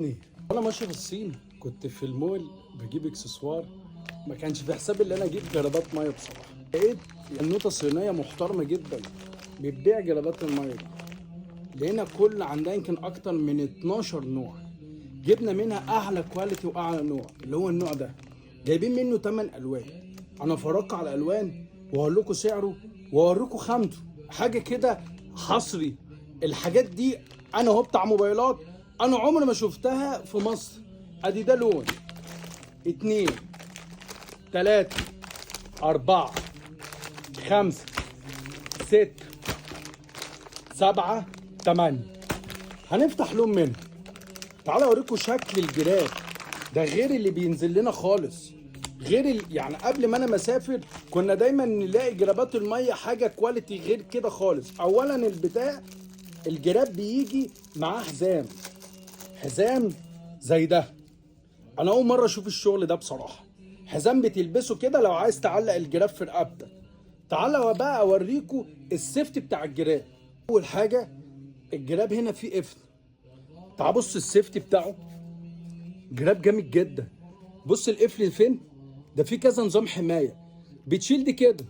وانا ماشي في الصين كنت في المول بجيب اكسسوار. ما كانش في حسابي ان انا اجيب جرابات ميه بصراحه. لقيت النوتة صينيه محترمه جدا بتبيع جرابات الميه دي. لقينا كل عندها يمكن اكتر من 12 نوع. جبنا منها اعلى كواليتي واعلى نوع اللي هو النوع ده. جايبين منه 8 الوان. انا فرقت على الالوان واقول لكم سعره واوريكم خامته. حاجه كده حصري. الحاجات دي انا هو بتاع موبايلات، انا عمري ما شفتها في مصر. ادي ده لون، اتنين، تلاتة، اربعة، خمسة، ستة، سبعة، تمانية. هنفتح لون منهم. تعالى اوريكم شكل الجراب. ده غير اللي بينزل لنا خالص. يعني قبل ما انا مسافر كنا دايما نلاقي جرابات الميه حاجه كواليتي غير كده خالص. اولا الجراب بيجي معاه حزام زي ده. انا اول مره اشوف الشغل ده بصراحه. حزام بتلبسه كده لو عايز تعلق الجراب في رقبتك. تعالى بقى اوريكم السيفتي بتاع الجراب. اول حاجه الجراب هنا فيه قفل. تعال بص السيفتي بتاعه. جراب جامد جدا. بص القفل فين. ده فيه كذا نظام حمايه. بتشيل دي كده،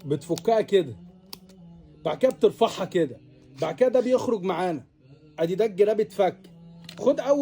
بتفكها كده، بعد كده بترفعها كده، بعد كده ده بيخرج معانا. ادي ده الجراب اتفك. خد اول